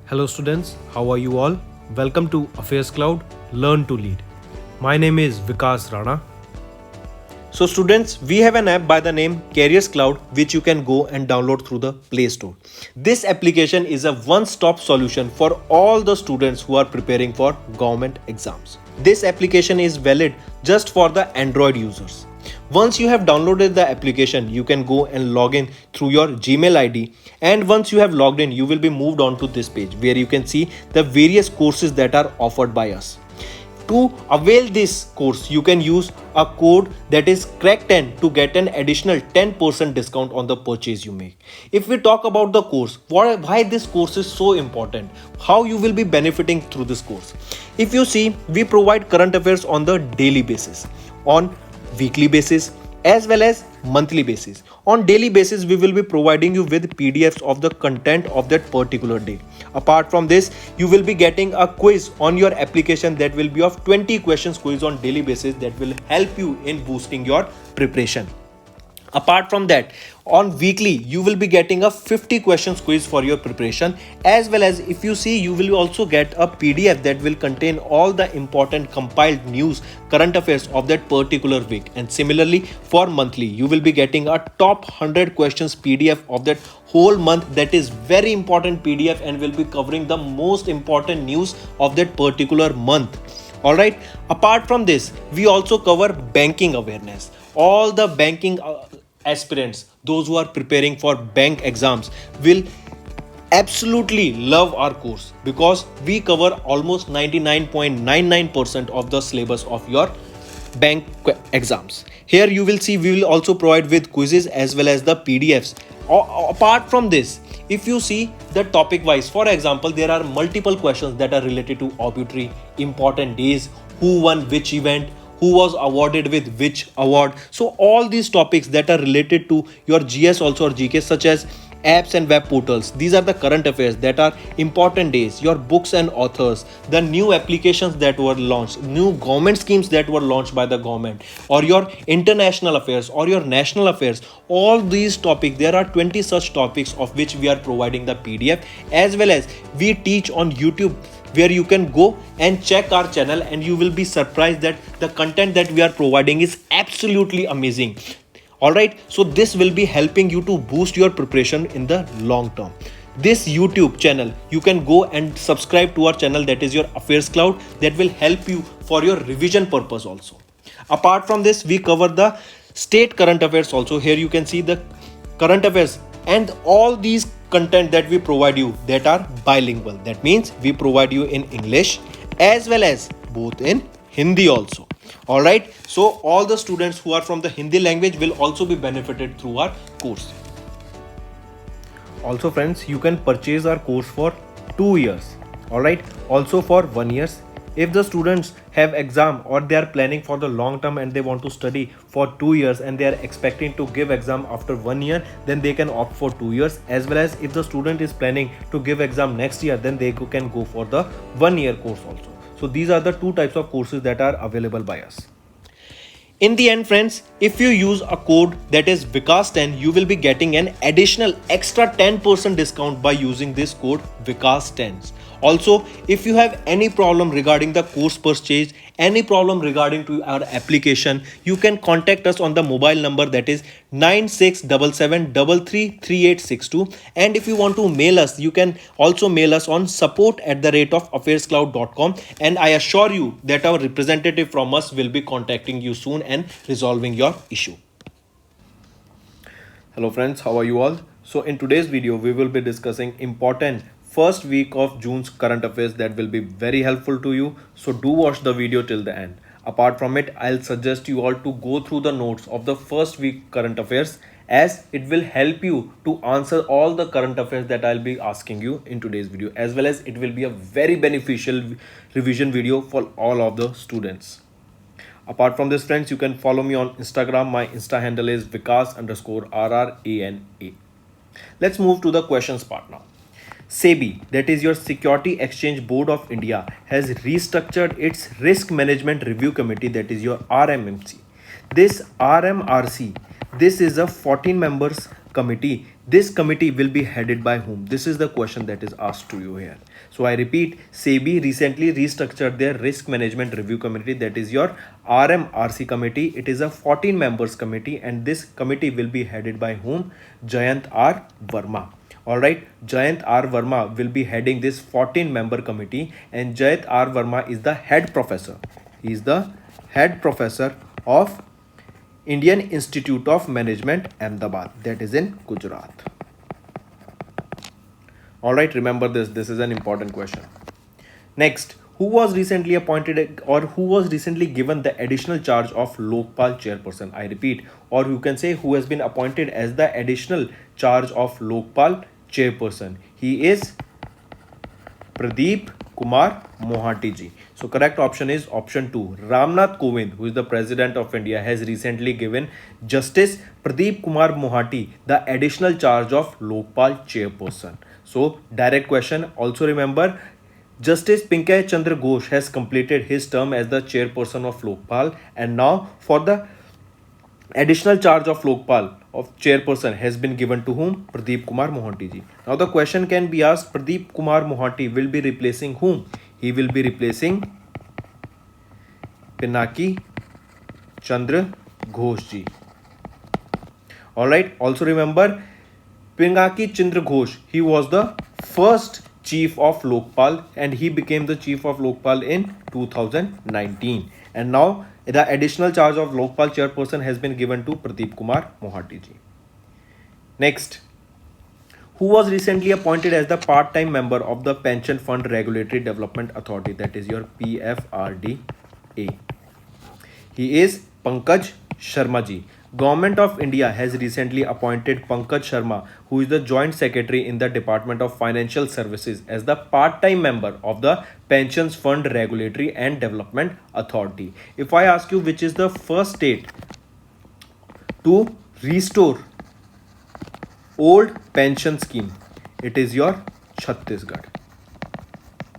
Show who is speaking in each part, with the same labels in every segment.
Speaker 1: Hello students, how are you all? Welcome to AffairsCloud, Learn to Lead. My name is Vikas Rana. So students, we have an app by the name CareersCloud which you can go and download through the Play Store. This application is a one-stop solution for all the students who are preparing for government exams. This application is valid just for the Android users. Once you have downloaded the application, you can go and log in through your Gmail ID, and once you have logged in, you will be moved on to this page where you can see the various courses that are offered by us. To avail this course, you can use a code that is CRACK10 to get an additional 10% discount on the purchase you make. If we talk about the course, why this course is so important, how you will be benefiting through this course. If you see, we provide current affairs on the daily basis, on weekly basis, as well as monthly basis. On daily basis, we will be providing you with PDFs of the content of that particular day. Apart from this, you will be getting a quiz on your application that will be of 20 questions quiz on daily basis that will help you in boosting your preparation. Apart from that, on weekly, you will be getting a 50 questions quiz for your preparation, as well as if you see, you will also get a PDF that will contain all the important compiled news, current affairs of that particular week. And similarly, for monthly, you will be getting a top 100 questions PDF of that whole month. That is very important PDF and will be covering the most important news of that particular month. Alright, apart from this, we also cover banking awareness. All the banking aspirants, those who are preparing for bank exams, will absolutely love our course because we cover almost 99.99% of the syllabus of your bank exams. Here you will see we will also provide with quizzes as well as the PDFs. Apart from this, if you see the topic wise, for example, there are multiple questions that are related to obituary, important days, who won which event, who was awarded with which award. So all these topics that are related to your GS also or GK, such as apps and web portals. These are the current affairs that are important days, your books and authors, the new applications that were launched, new government schemes that were launched by the government, or your international affairs or your national affairs. All these topics, there are 20 such topics of which we are providing the PDF, as well as we teach on YouTube, where you can go and check our channel and you will be surprised that the content that we are providing is absolutely amazing. Alright, so this will be helping you to boost your preparation in the long term. This YouTube channel, you can go and subscribe to our channel, that is your AffairsCloud, that will help you for your revision purpose also. Apart from this, we cover the state current affairs also. Here you can see the current affairs and all these content that we provide you that are bilingual. That means we provide you in English as well as both in Hindi also. Alright, so all the students who are from the Hindi language will also be benefited through our course. Also friends, you can purchase our course for 2 years. Alright, also for 1 year. If the students have exam or they are planning for the long term and they want to study for 2 years and they are expecting to give exam after 1 year, then they can opt for 2 years. As well as if the student is planning to give exam next year, then they can go for the 1 year course also. So these are the two types of courses that are available by us. In the end friends, if you use a code that is Vikas10, you will be getting an additional extra 10% discount by using this code Vikas10. Also, if you have any problem regarding the course purchase, any problem regarding to our application, you can contact us on the mobile number that is 9677333862. And if you want to mail us, you can also mail us on support@affairscloud.com, and I assure you that our representative from us will be contacting you soon and resolving your issue. Hello friends, how are you all? So in today's video, we will be discussing important first week of June's current affairs that will be very helpful to you. So do watch the video till the end. Apart from it, I'll suggest you all to go through the notes of the first week current affairs, as it will help you to answer all the current affairs that I'll be asking you in today's video, as well as it will be a very beneficial revision video for all of the students. Apart from this friends, you can follow me on Instagram. My Insta handle is Vikas_RRANA. Let's move to the questions part now. SEBI, that is your Security Exchange Board of India, has restructured its Risk Management Review Committee, that is your RMMC. This RMRC, this is a 14 members committee This committee will be headed by whom? This is the question that is asked to you here. So I repeat, SEBI recently restructured their risk management review committee, that is your RMRC committee. It is a 14 members committee, and this committee will be headed by whom? Jayant R. Verma. Alright, Jayant R. Verma will be heading this 14 member committee, and Jayant R. Verma is the head professor. He is the head professor of Indian Institute of Management, Ahmedabad, that is in Gujarat. Alright, remember this. This is an important question. Next, who was recently appointed or who was recently given the additional charge of Lokpal chairperson? I repeat, or you can say who has been appointed as the additional charge of Lokpal chairperson. He is Pradeep Kumar Mohanty ji. So correct option is option 2. Ramnath Kovind, who is the President of India, has recently given Justice Pradeep Kumar Mohanty the additional charge of Lokpal chairperson. So direct question. Also remember, Justice Pinkay Chandra Ghosh has completed his term as the chairperson of Lokpal, and now for the additional charge of Lokpal of chairperson has been given to whom? Pradeep Kumar Mohanty ji. Now the question can be asked, Pradeep Kumar Mohanty will be replacing whom? He will be replacing Pinaki Chandra Ghosh ji. Alright, also remember, Pinaki Chandra Ghosh, he was the first chief of Lokpal, and he became the chief of Lokpal in 2019. And now the additional charge of Lokpal chairperson has been given to Pradeep Kumar Mohanty ji. Next, who was recently appointed as the part-time member of the Pension Fund Regulatory Development Authority, that is your PFRDA? He is Pankaj Sharma ji. Government of India has recently appointed Pankaj Sharma, who is the Joint Secretary in the Department of Financial Services, as the part-time member of the Pensions Fund Regulatory and Development Authority. If I ask you which is the first state to restore old pension scheme, it is your Chhattisgarh.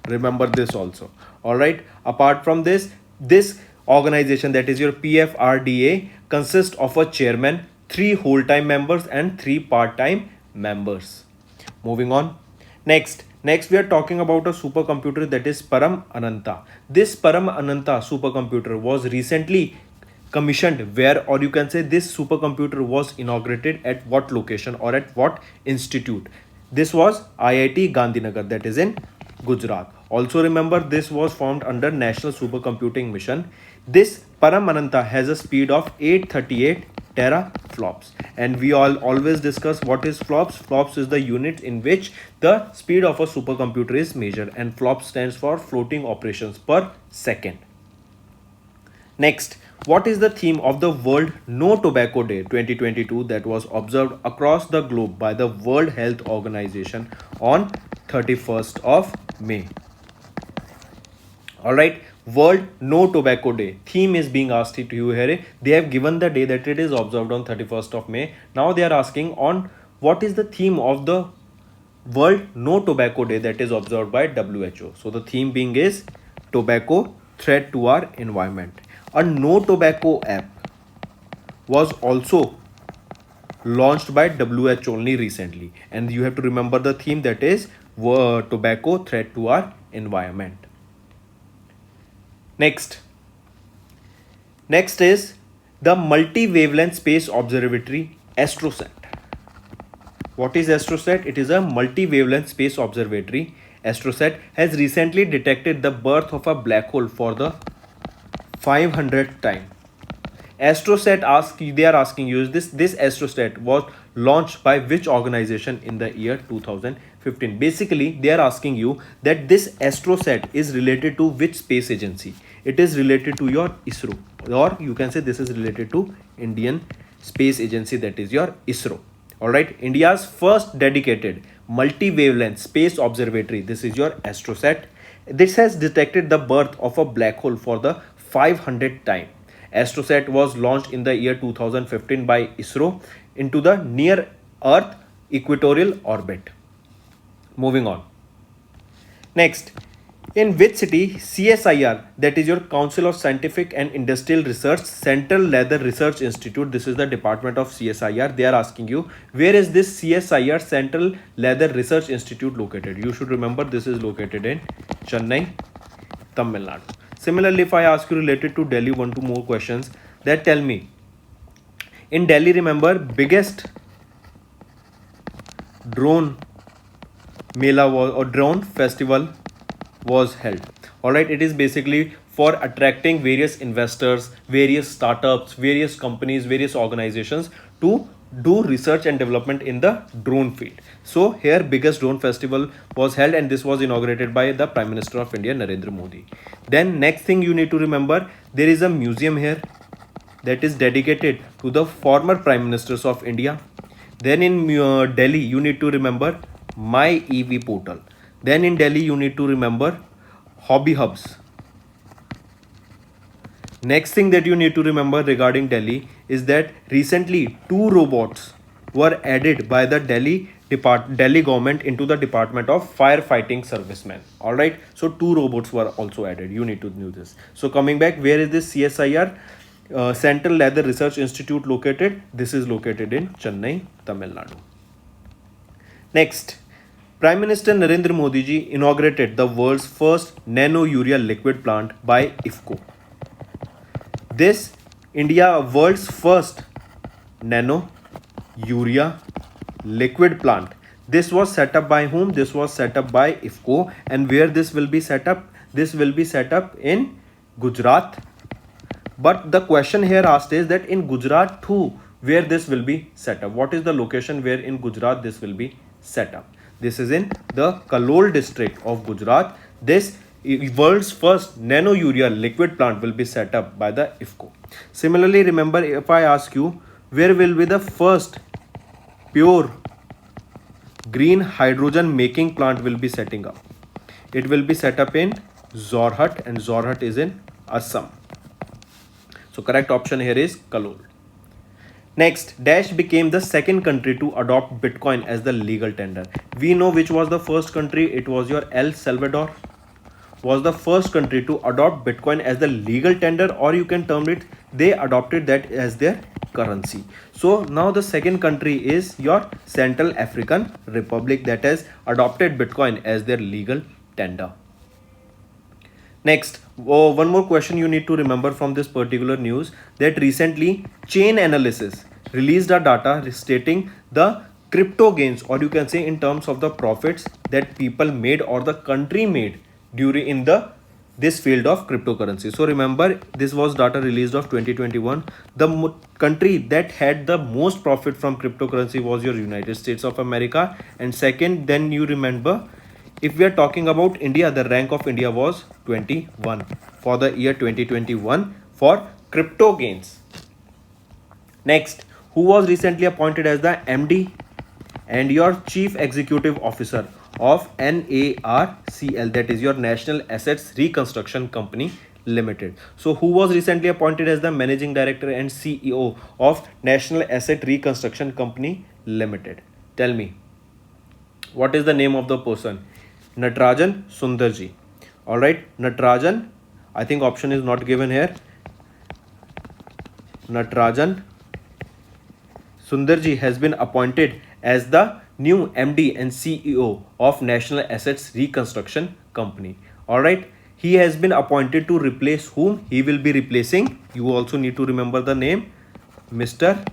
Speaker 1: Remember this also. Alright, apart from this organization, that is your PFRDA, consists of a chairman, 3 whole-time members and 3 part-time members. Moving on. Next we are talking about a supercomputer, that is Param Ananta. This Param Ananta supercomputer was recently commissioned where, or you can say this supercomputer was inaugurated at what location or at what institute? This was IIT Gandhinagar, that is in Gujarat. Also remember, this was formed under National Supercomputing Mission. This Param Ananta has a speed of 838 teraflops, and we all always discuss what is flops. Flops is the unit in which the speed of a supercomputer is measured, and flops stands for floating operations per second. Next, what is the theme of the World No Tobacco Day 2022 that was observed across the globe by the World Health Organization on 31st of May? Alright, World No Tobacco Day. Theme is being asked to you here. They have given the day that it is observed on 31st of May. Now they are asking on what is the theme of the World No Tobacco Day that is observed by WHO. So the theme being is tobacco threat to our environment. A no tobacco app was also launched by WHO only recently, and you have to remember the theme, that is tobacco threat to our environment. Next is the Multi-Wavelength Space Observatory, ASTROSAT. What is ASTROSAT? It is a multi-wavelength space observatory. ASTROSAT has recently detected the birth of a black hole for the 500th time. ASTROSAT they are asking you, this ASTROSAT was launched by which organization in the year 2015? Basically, they are asking you that this ASTROSAT is related to which space agency? It is related to your ISRO, or you can say this is related to Indian Space Agency, that is your ISRO. Alright, India's first dedicated multi-wavelength space observatory, this is your ASTROSAT. This has detected the birth of a black hole for the 500th time. ASTROSAT was launched in the year 2015 by ISRO into the near Earth equatorial orbit. Moving on. Next, In which city CSIR, that is your Council of Scientific and Industrial Research, Central Leather Research Institute, this is the department of CSIR, they are asking you where is this CSIR Central Leather Research Institute located? You should remember this is located in Chennai, Tamil Nadu. Similarly, if I ask you related to Delhi, 1-2 more questions, that tell me, in Delhi, remember, biggest drone mela was, or drone festival was held. All right, it is basically for attracting various investors, various startups, various companies, various organizations to do research and development in the drone field. So here biggest drone festival was held, and this was inaugurated by the Prime Minister of India, Narendra Modi. Then next thing you need to remember, there is a museum here that is dedicated to the former Prime Ministers of India. Then in Delhi, you need to remember My EV portal. Then in Delhi, you need to remember hobby hubs. Next thing that you need to remember regarding Delhi is that recently 2 robots were added by the Delhi government into the Department of Firefighting Servicemen. All right, so 2 robots were also added. You need to know this. So coming back, where is this CSIR Central Leather Research Institute located? This is located in Chennai, Tamil Nadu. Next, Prime Minister Narendra Modi ji inaugurated the world's first nano urea liquid plant by IFFCO. This world's first nano urea liquid plant. This was set up by whom? This was set up by IFFCO. And where this will be set up? This will be set up in Gujarat. But the question here asked is that in Gujarat too, where this will be set up? What is the location where in Gujarat this will be set up? This is in the Kalol district of Gujarat. This world's first nano urea liquid plant will be set up by the IFFCO. Similarly, remember, if I ask you where will be the first pure green hydrogen making plant will be setting up? It will be set up in Jorhat, and Jorhat is in Assam. So correct option here is Kalol. Next, Dash became the second country to adopt Bitcoin as the legal tender. We know which was the first country. It was your El Salvador. Was the first country to adopt Bitcoin as the legal tender, or you can term it, they adopted that as their currency. So now the second country is your Central African Republic that has adopted Bitcoin as their legal tender. Next, one more question you need to remember from this particular news, that recently Chain Analysis released a data stating the crypto gains, or you can say in terms of the profits that people made or the country made during this field of cryptocurrency. So remember, this was data released of 2021. The country that had the most profit from cryptocurrency was your United States of America. And second, then you remember, if we are talking about India, the rank of India was 21 for the year 2021 for crypto gains. Next, who was recently appointed as the MD and your Chief Executive Officer of NARCL, that is your National Assets Reconstruction Company Limited. So who was recently appointed as the Managing Director and CEO of National Asset Reconstruction Company Limited? Tell me, what is the name of the person? Natarajan Sundarji. All right, Natarajan, I think option is not given here. Natarajan Sundarji has been appointed as the new MD and CEO of National Assets Reconstruction Company. All right, he has been appointed to replace whom? He will be replacing, you also need to remember the name, Mr.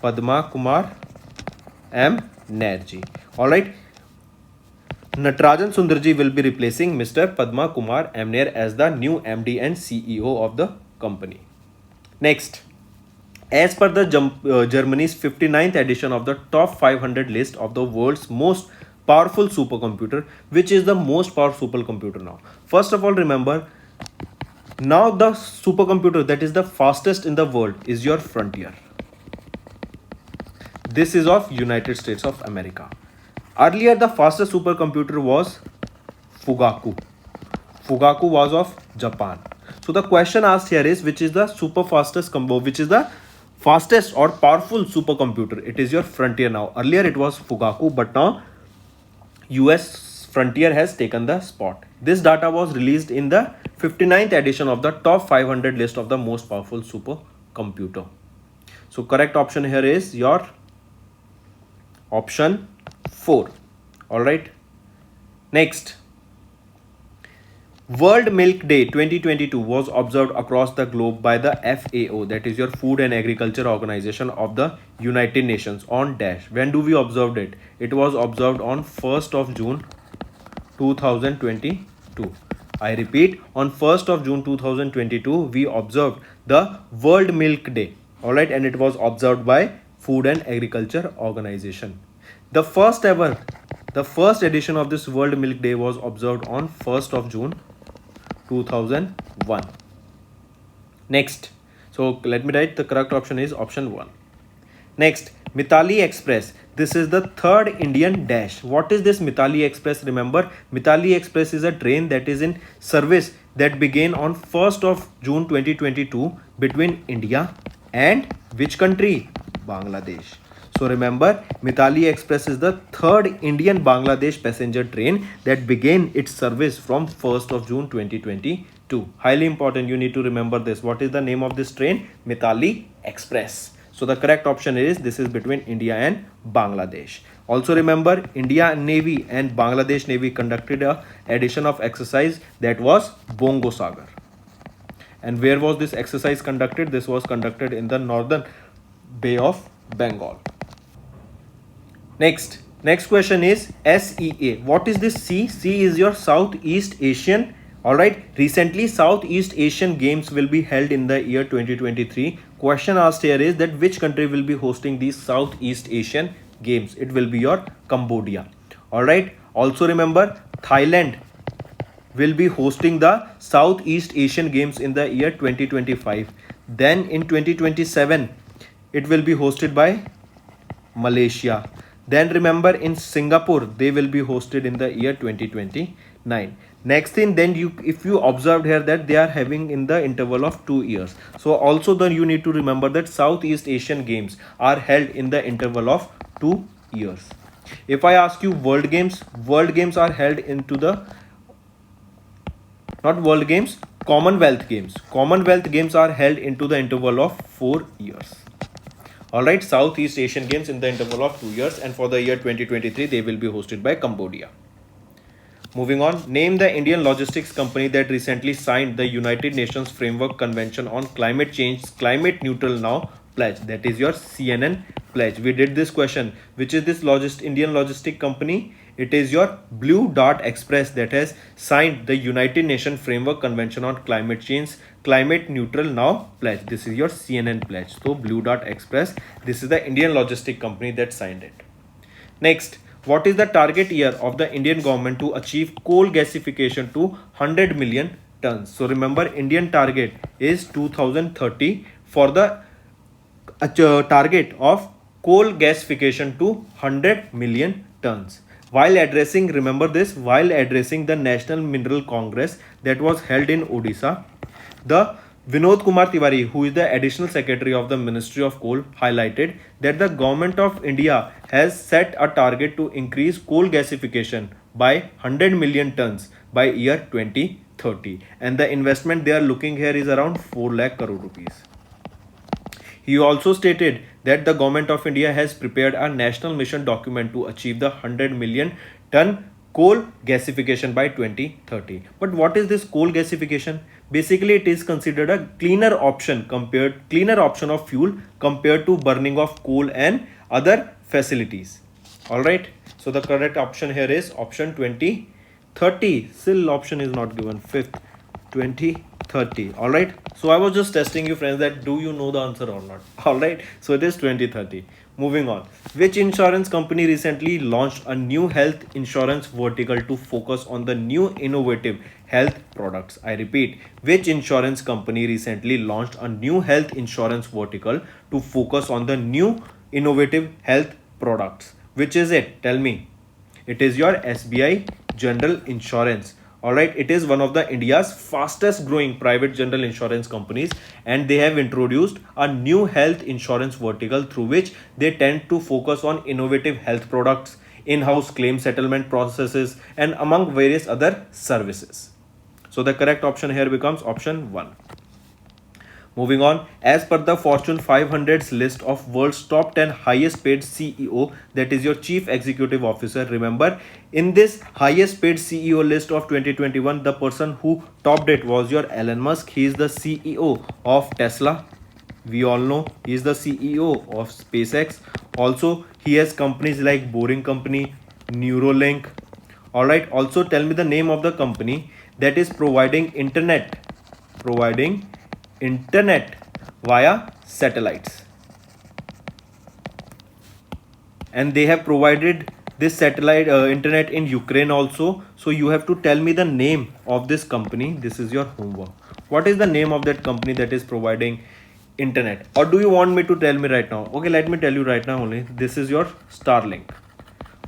Speaker 1: Padma Kumar M. Nairji. All right, Natarajan Sundarji will be replacing Mr. Padma Kumar M. Nair as the new MD and CEO of the company. Next, as per the Germany's 59th edition of the top 500 list of the world's most powerful supercomputer, which is the most powerful supercomputer now? First of all, remember, now the supercomputer that is the fastest in the world is your Frontier. This is of United States of America. Earlier, the fastest supercomputer was Fugaku. Fugaku was of Japan. So the question asked here is, which is the fastest or powerful supercomputer? It is your Frontier now. Earlier it was Fugaku, but now US Frontier has taken the spot. This data was released in the 59th edition of the top 500 list of the most powerful supercomputer. So correct option here is your option 4. Alright. Next. World Milk Day 2022 was observed across the globe by the FAO, that is your Food and Agriculture Organization of the United Nations, on dash. When do we observe it? It was observed on 1st of June 2022. I repeat, on 1st of June 2022 we observed the World Milk Day. Alright, and it was observed by Food and Agriculture Organization. The first edition of this World Milk Day was observed on 1st of June 2001. Next, so let me write, the correct option is option 1. Next, Mithali Express. This is the third Indian dash. What is this Mithali Express? Remember, Mithali Express is a train that is in service that began on 1st of June 2022 between India and which country? Bangladesh. So remember, Mithali Express is the third Indian Bangladesh passenger train that began its service from 1st of June 2022. Highly important, you need to remember this. What is the name of this train? Mithali Express. So the correct option is, this is between India and Bangladesh. Also remember, India Navy and Bangladesh Navy conducted a edition of exercise that was Bongo Sagar. And where was this exercise conducted? This was conducted in the northern Bay of Bengal. Next question is SEA. What is this C? C is your Southeast Asian. Alright, recently Southeast Asian Games will be held in the year 2023. Question asked here is that which country will be hosting these Southeast Asian Games? It will be your Cambodia. Alright, also remember, Thailand will be hosting the Southeast Asian Games in the year 2025. Then in 2027 it will be hosted by Malaysia. Then remember, in Singapore they will be hosted in the year 2029. Next thing, then if you observed here that they are having in the interval of 2 years. So also then you need to remember that Southeast Asian Games are held in the interval of 2 years. If I ask you World Games are held into the, not World Games, Commonwealth Games. Commonwealth Games are held into the interval of 4 years. Alright, Southeast Asian Games in the interval of 2 years, and for the year 2023 they will be hosted by Cambodia. Moving on, name the Indian logistics company that recently signed the United Nations Framework Convention on Climate Change Climate Neutral Now pledge. That is your CNN pledge. We did this question. Which is this Indian logistic company? It is your Blue Dart Express that has signed the United Nations Framework Convention on Climate Change Climate Neutral Now pledge. This is your CNN pledge. So Blue Dart Express, this is the Indian logistic company that signed it. Next, what is the target year of the Indian government to achieve coal gasification to 100 million tons? So remember, Indian target is 2030 for the target of coal gasification to 100 million tons. While addressing, remember this, while addressing the National Mineral Congress that was held in Odisha, the Vinod Kumar Tiwari, who is the Additional Secretary of the Ministry of Coal, highlighted that the Government of India has set a target to increase coal gasification by 100 million tons by year 2030. And the investment they are looking here is around 4 lakh crore rupees. He also stated that the Government of India has prepared a national mission document to achieve the 100 million ton coal gasification by 2030. But what is this coal gasification? Basically, it is considered a cleaner option of fuel compared to burning of coal and other facilities. Alright, so the correct option here is option 2030. Still option is not given. Fifth, 2030. Alright, so I was just testing you friends that do you know the answer or not. Alright, so it is 2030. Moving on, which insurance company recently launched a new health insurance vertical to focus on the new innovative health products? I repeat, which insurance company recently launched a new health insurance vertical to focus on the new innovative health products? Which is it? Tell me. It is your SBI General Insurance. Alright, it is one of the India's fastest growing private general insurance companies, and they have introduced a new health insurance vertical through which they tend to focus on innovative health products, in-house claim settlement processes, and among various other services. So the correct option here becomes option 1. Moving on, as per the Fortune 500's list of world's top 10 highest paid CEO, that is your chief executive officer. Remember, in this highest paid CEO list of 2021, the person who topped it was your Elon Musk. He is the CEO of Tesla. We all know he is the CEO of SpaceX. Also, he has companies like Boring Company, Neuralink. Alright, also tell me the name of the company that is providing internet via satellites, and they have provided this satellite internet in Ukraine also. So you have to tell me the name of this company. This is your homework. What is the name of that company that is providing internet, or do you want me to tell me right now? Okay, let me tell you right now only. This is your Starlink.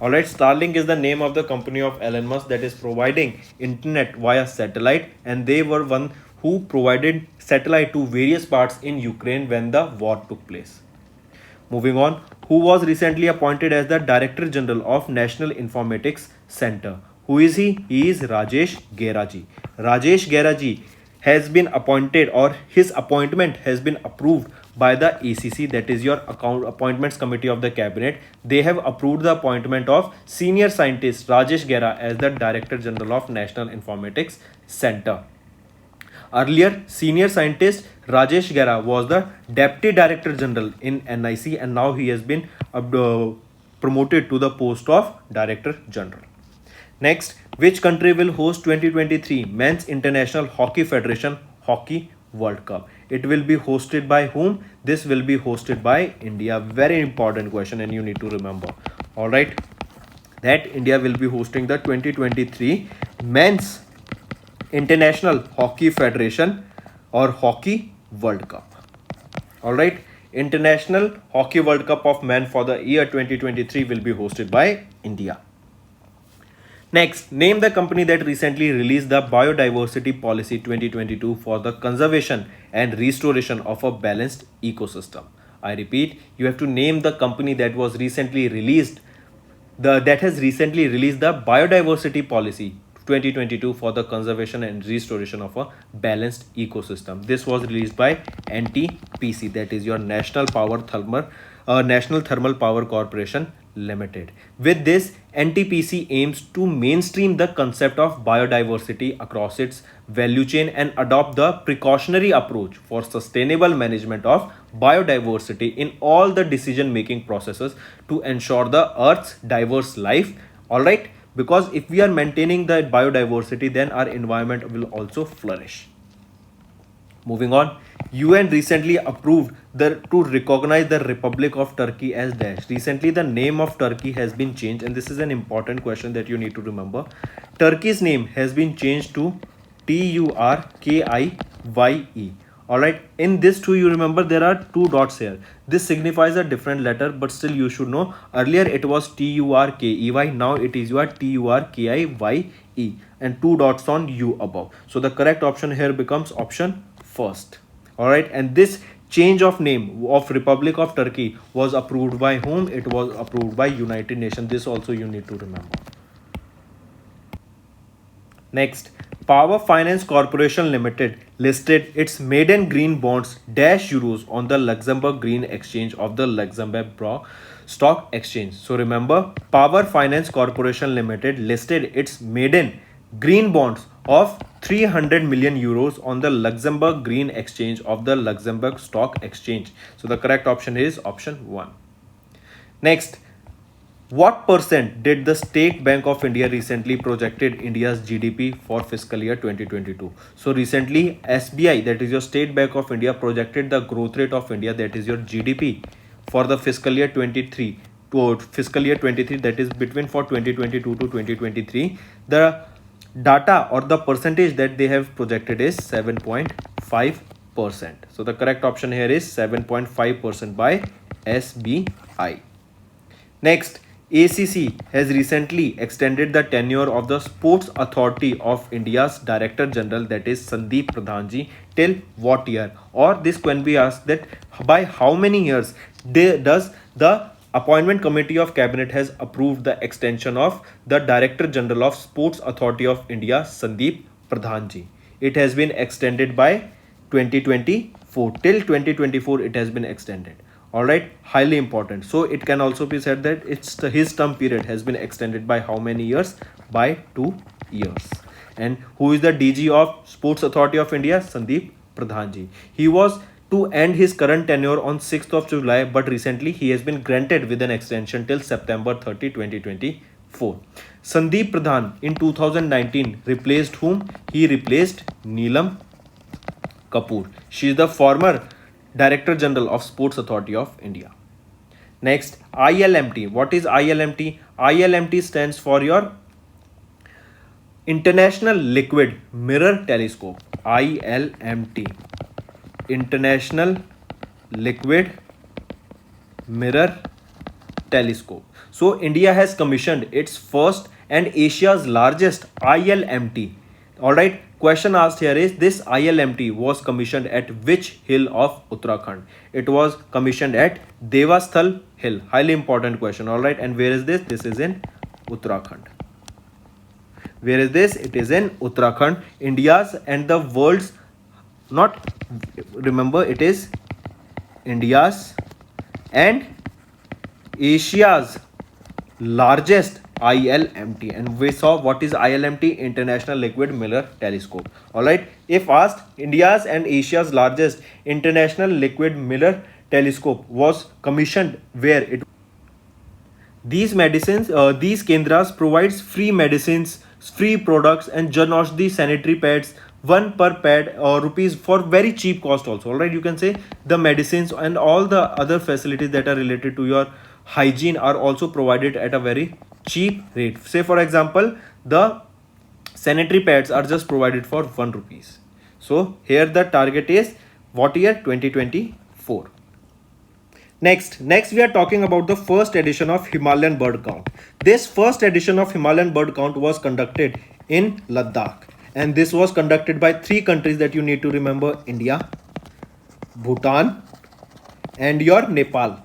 Speaker 1: Alright, Starlink is the name of the company of Elon Musk that is providing internet via satellite, and they were one who provided satellite to various parts in Ukraine when the war took place. Moving on, who was recently appointed as the Director General of National Informatics Center? Who is he? He is Rajesh Geraji. Rajesh Geraji has been appointed, or his appointment has been approved by the ACC, that is your Appointments Committee of the Cabinet. They have approved the appointment of senior scientist Rajesh Gera as the Director General of National Informatics Center. Earlier, senior scientist Rajesh Gera was the Deputy Director General in NIC, and now he has been promoted to the post of Director General. Next, which country will host 2023 Men's International Hockey Federation Hockey World Cup? It will be hosted by whom? This will be hosted by India. Very important question, and you need to remember. Alright, that India will be hosting the 2023 Men's International Hockey Federation or Hockey World Cup. Alright, International Hockey World Cup of Men for the year 2023 will be hosted by India. Next, name the company that recently released the Biodiversity Policy 2022 for the conservation and restoration of a balanced ecosystem. I repeat, you have to name the company that was recently released, that has recently released the Biodiversity Policy 2022 for the conservation and restoration of a balanced ecosystem. This was released by NTPC, that is your National Thermal Power Corporation Limited. With this, NTPC aims to mainstream the concept of biodiversity across its value chain and adopt the precautionary approach for sustainable management of biodiversity in all the decision-making processes to ensure the Earth's diverse life. Alright, because if we are maintaining the biodiversity, then our environment will also flourish. Moving on, UN recently approved to recognize the Republic of Turkey as dash. Recently, the name of Turkey has been changed, and this is an important question that you need to remember. Turkey's name has been changed to Turkiye. Alright, in this too, you remember there are two dots here. This signifies a different letter, but still you should know. Earlier it was Turkey, now it is your Turkiye, and two dots on U above. So the correct option here becomes option first. Alright, and this change of name of Republic of Turkey was approved by whom? It was approved by United Nations. This also you need to remember. Next, Power Finance Corporation Limited listed its maiden green bonds -euros on the Luxembourg Green Exchange of the Luxembourg Stock Exchange. So remember, Power Finance Corporation Limited listed its maiden green bonds of 300 million euros on the Luxembourg Green Exchange of the Luxembourg Stock Exchange. So the correct option is option 1. Next, what percent did the State Bank of India recently projected India's GDP for fiscal year 2022? So recently SBI, that is your State Bank of India, projected the growth rate of India, that is your GDP, for the fiscal year 23 to fiscal year 23, that is between for 2022 to 2023. The data or the percentage that they have projected is 7.5%. So the correct option here is 7.5% by SBI. Next, ACC has recently extended the tenure of the Sports Authority of India's Director General, that is Sandeep Pradhanji, till what year? Or this can be asked that by how many years does the Appointment Committee of Cabinet has approved the extension of the Director General of Sports Authority of India, Sandeep Pradhanji. It has been extended by 2024. Till 2024, it has been extended. All right, highly important. So it can also be said that his term period has been extended by how many years? By 2 years. And who is the DG of Sports Authority of India? Sandeep Pradhanji. He was to end his current tenure on 6th of July, but recently he has been granted with an extension till September 30, 2024. Sandeep Pradhan in 2019 replaced whom? He replaced Neelam Kapoor. She is the former Director General of Sports Authority of India. Next, ILMT. What is ILMT? ILMT stands for your International Liquid Mirror Telescope. ILMT. International Liquid Mirror Telescope. So India has commissioned its first and Asia's largest ILMT. Alright, question asked here is, this ILMT was commissioned at which hill of Uttarakhand? It was commissioned at Devasthal Hill. Highly important question. Alright, and where is this? This is in Uttarakhand. Where is this? It is in Uttarakhand. India's and the world's, not, remember, it is India's and Asia's largest ILMT. And we saw what is ILMT, International Liquid Mirror Telescope. Alright, if asked, India's and Asia's largest International Liquid Mirror Telescope was commissioned where? It these medicines, these kendras provides free medicines, free products and Jan Aushadhi sanitary pads, one per pad rupees for very cheap cost also. Alright, you can say the medicines and all the other facilities that are related to your hygiene are also provided at a very cheap rate. Say for example, the sanitary pads are just provided for 1 rupees. So here the target is what year? 2024. Next we are talking about the first edition of Himalayan bird count. This first edition of Himalayan bird count was conducted in Ladakh, and this was conducted by 3 countries that you need to remember: India, Bhutan and your Nepal.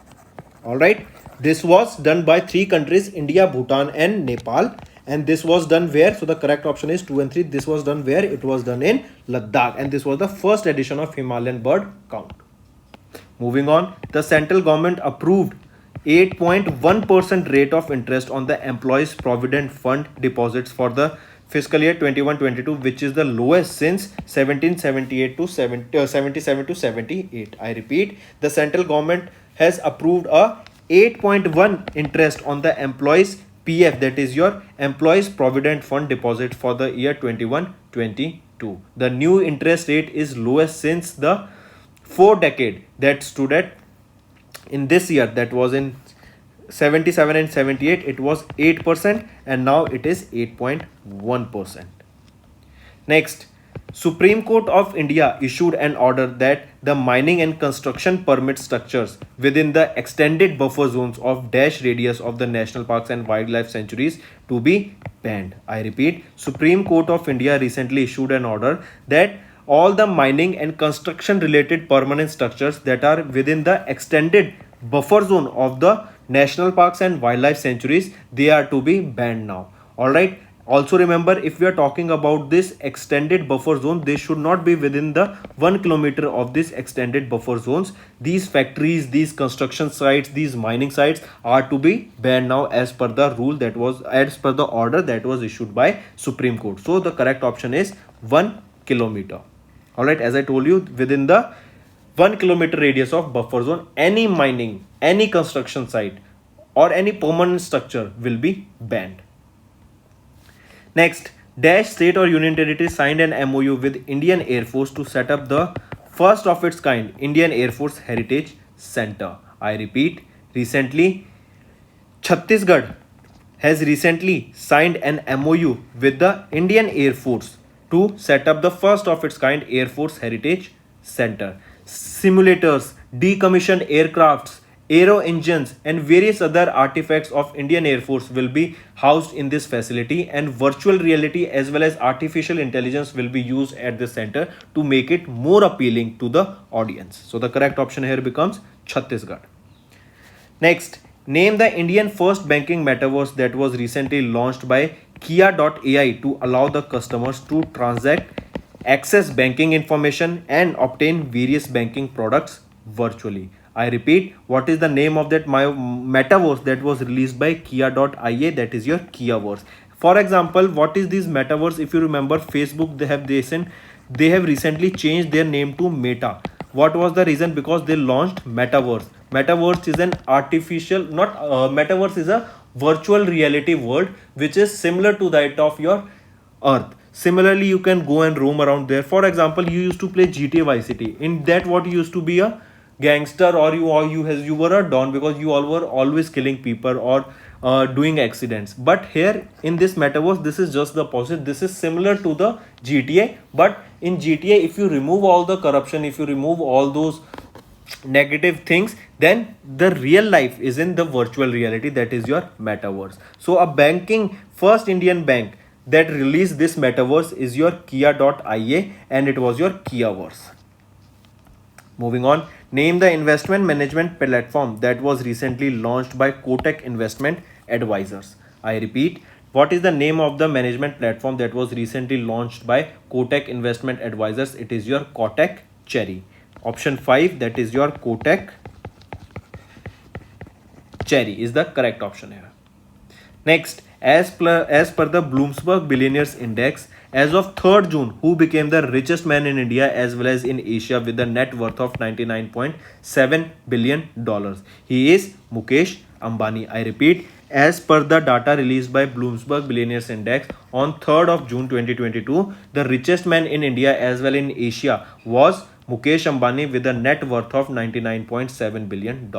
Speaker 1: Alright, this was done by 3 countries, India, Bhutan and Nepal, and this was done where? So the correct option is 2 and 3. This was done where? It was done in Ladakh, and this was the first edition of Himalayan bird count. Moving on, the central government approved 8.1% rate of interest on the Employees Provident Fund deposits for the fiscal year 21-22, which is the lowest since 1778 to 77 to 78. I repeat, the central government has approved a 8.1 interest on the employees PF, that is your Employees Provident Fund deposit for the year 21-22. The new interest rate is lowest since the 4 decade that stood at in this year, that was in 77 and 78, it was 8% and now it is 8.1%. Next, Supreme Court of India issued an order that the mining and construction permit structures within the extended buffer zones of dash radius of the national parks and wildlife sanctuaries to be banned. I repeat, Supreme Court of India recently issued an order that all the mining and construction related permanent structures that are within the extended buffer zone of the national parks and wildlife sanctuaries, they are to be banned now. Alright, also remember, if we are talking about this extended buffer zone, they should not be within the 1 kilometer of this extended buffer zones. These factories, these construction sites, these mining sites are to be banned now as per the rule that was, as per the order that was issued by Supreme Court. So the correct option is 1 kilometer. Alright, as I told you, within the 1 kilometer radius of buffer zone, any mining, any construction site or any permanent structure will be banned. Next, dash state or union territory signed an MOU with Indian Air Force to set up the first of its kind Indian Air Force Heritage Center. I repeat, recently Chhattisgarh has recently signed an MOU with the Indian Air Force to set up the first of its kind Air Force Heritage Center. Simulators, decommissioned aircrafts, aero engines and various other artifacts of Indian Air Force will be housed in this facility, and virtual reality as well as artificial intelligence will be used at the center to make it more appealing to the audience. So the correct option here becomes Chhattisgarh. Next, Name the Indian first banking metaverse that was recently launched by Kia.ai to allow the customers to transact, access banking information, and obtain various banking products virtually. I repeat, what is the name of that metaverse that was released by Kia.ia? That is your Kiaverse. For example, what is this metaverse? If you remember, Facebook they have recently changed their name to Meta. What was the reason? Because they launched metaverse. Metaverse is an artificial, not metaverse is a virtual reality world which is similar to that of your earth. Similarly, you can go and roam around there. For example, you used to play GTA Vice City. In that, what you used to be a gangster, or you were a don, because you all were always killing people or doing accidents. But here in this metaverse, this is just the opposite. This is similar to the GTA, but in GTA, if you remove all the corruption, if you remove all those negative things, then the real life is in the virtual reality, that is your metaverse. So a banking first Indian bank that released this metaverse is your Kia.ia, and it was your Kiaverse. Moving on, name the investment management platform that was recently launched by Kotak Investment Advisors. I repeat, what is the name of the management platform that was recently launched by Kotak Investment Advisors? It is your Kotak Cherry. Option 5, that is your Kotak Cherry is the correct option here. Next, as per the Bloomberg Billionaires Index, as of 3rd June, who became the richest man in India as well as in Asia with a net worth of $99.7 billion? He is Mukesh Ambani. I repeat, as per the data released by Bloomberg Billionaires Index on 3rd of June 2022, the richest man in India as well in Asia was Mukesh Ambani with a net worth of $99.7 billion.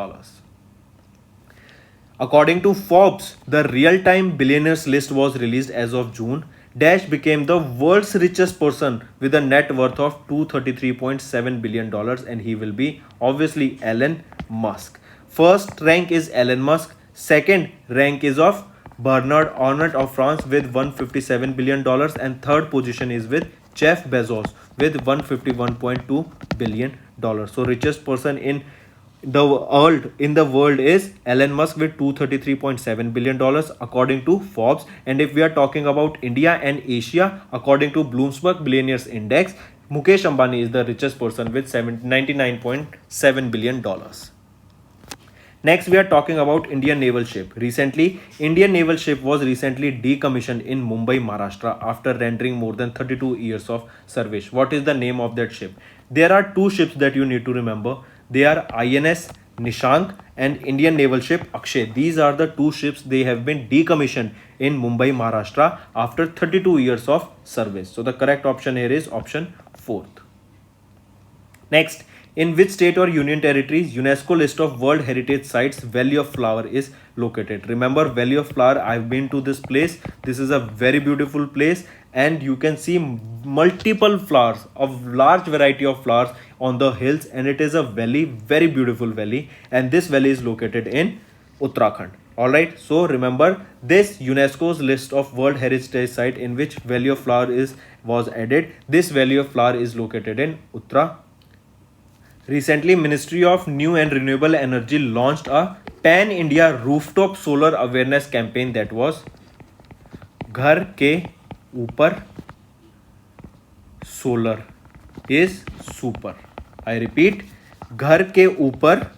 Speaker 1: According to Forbes, the real-time billionaires list was released as of June. Dash became the world's richest person with a net worth of $233.7 billion, and he will be obviously Elon Musk. First rank is Elon Musk. Second rank is of Bernard Arnault of France with $157 billion, and third position is with Jeff Bezos with $151.2 billion. So richest person in the world is Elon Musk with $233.7 billion according to Forbes. And if we are talking about India and Asia, according to Bloomberg Billionaires Index, Mukesh Ambani is the richest person with $99.7 billion. Next, we are talking about Indian naval ship. Recently, Indian naval ship was recently decommissioned in Mumbai, Maharashtra after rendering more than 32 years of service. What is the name of that ship? There are two ships that you need to remember. They are INS Nishank and Indian naval ship Akshay. These are the two ships. They have been decommissioned in Mumbai, Maharashtra after 32 years of service. So the correct option here is option 4th. Next, in which state or union territories UNESCO list of World Heritage Sites Valley of Flower is located? Remember Valley of Flower, I've been to this place. This is a very beautiful place, and you can see multiple flowers, of large variety of flowers on the hills, and it is a valley, very beautiful valley, and this valley is located in Uttarakhand. Alright, so remember this UNESCO's list of World Heritage Site in which Valley of Flower was added. This Valley of Flower is located in Uttarakhand. Recently, Ministry of New and Renewable Energy launched a pan-India rooftop solar awareness campaign that was Ghar ke Upar Solar is Super. I repeat, Ghar ke Upar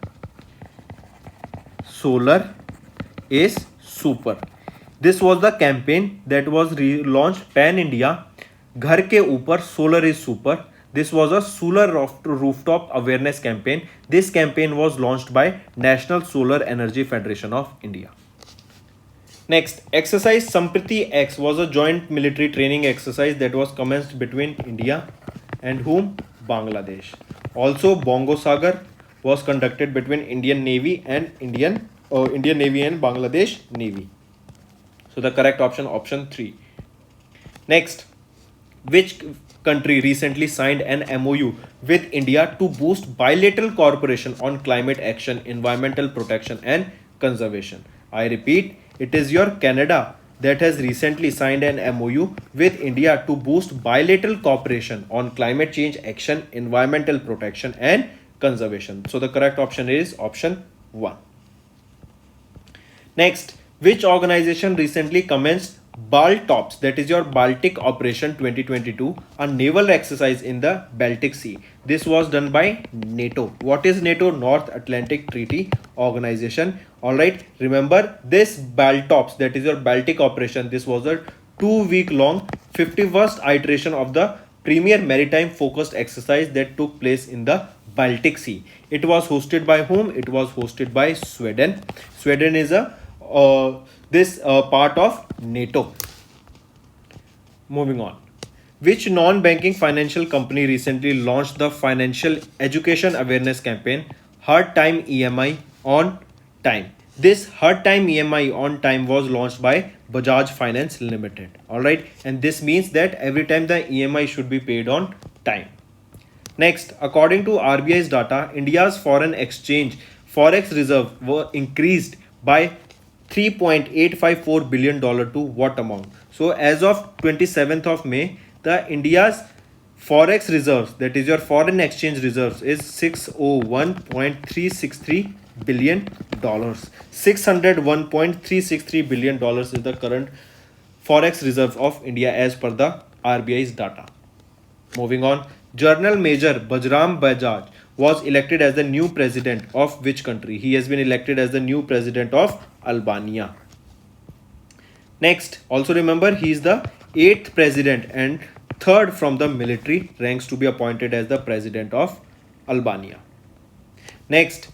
Speaker 1: Solar is Super. This was the campaign that was launched pan-India. Ghar ke Upar Solar is Super. This was a solar rooftop awareness campaign. This campaign was launched by National Solar Energy Federation of India. Next, exercise Sampriti X was a joint military training exercise that was commenced between India and whom? Bangladesh. Also, Bongo Sagar was conducted between Indian Navy and Bangladesh Navy. So the correct option 3. Next, which country recently signed an MOU with India to boost bilateral cooperation on climate action, environmental protection and conservation? I repeat, it is your Canada that has recently signed an MOU with India to boost bilateral cooperation on climate change action, environmental protection and conservation. So the correct option is option 1. Next, which organization recently commenced BALTOPS, that is your Baltic Operation 2022, a naval exercise in the Baltic Sea. This was done by NATO. What is NATO? North Atlantic Treaty Organization. Alright, remember this BALTOPS, that is your Baltic Operation. This was a 2-week long 51st iteration of the premier maritime focused exercise that took place in the Baltic Sea. It was hosted by whom? It was hosted by Sweden. Sweden is a part of NATO. Moving on. Which non-banking financial company recently launched the financial education awareness campaign Hard Time EMI on Time? This Hard Time EMI on Time was launched by Bajaj Finance Limited. Alright, and this means that every time the EMI should be paid on time. Next, according to RBI's data, India's foreign exchange forex reserve were increased by $3.854 billion to what amount? So as of 27th of May, the India's forex reserves, that is your foreign exchange reserves, is $601.363 billion. $601.363 billion is the current forex reserve of India as per the RBI's data. Moving on, Journal Major Bajram Bajaj was elected as the new president of which country? He has been elected as the new president of Albania. Next, also remember he is the 8th president and 3rd from the military ranks to be appointed as the president of Albania. Next,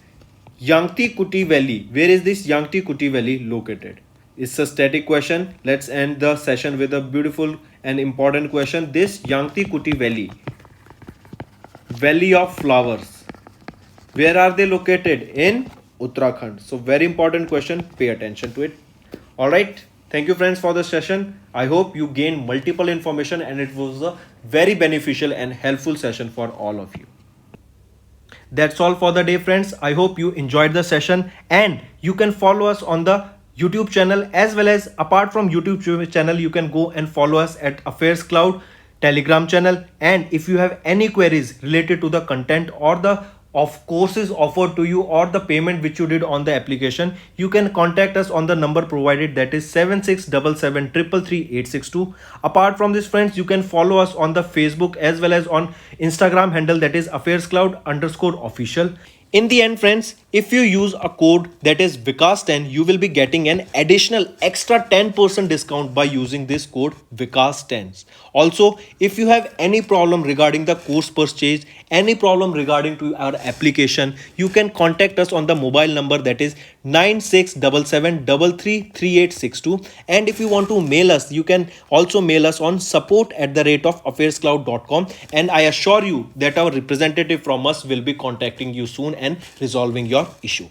Speaker 1: Yangtze Kuti Valley. Where is this Yangtze Kuti Valley located? It's a static question. Let's end the session with a beautiful and important question. This Yangtze Kuti Valley, Valley of Flowers, where are they located? In Uttarakhand. So very important question. Pay attention to it. Alright. Thank you friends for the session. I hope you gained multiple information and it was a very beneficial and helpful session for all of you. That's all for the day friends. I hope you enjoyed the session and you can follow us on the YouTube channel as well as apart from YouTube channel you can go and follow us at AffairsCloud Telegram channel. And if you have any queries related to the content or the courses offered to you or the payment which you did on the application, you can contact us on the number provided, that is 7677333862. Apart from this friends, you can follow us on the Facebook as well as on Instagram handle, that is AffairsCloud_official. In the end friends, if you use a code that is Vikas10, you will be getting an additional extra 10% discount by using this code Vikas10. Also, if you have any problem regarding the course purchase, any problem regarding to our application, you can contact us on the mobile number, that is 9677333862. And if you want to mail us, you can also mail us on support@affairscloud.com, and I assure you that our representative from us will be contacting you soon and resolving your issue.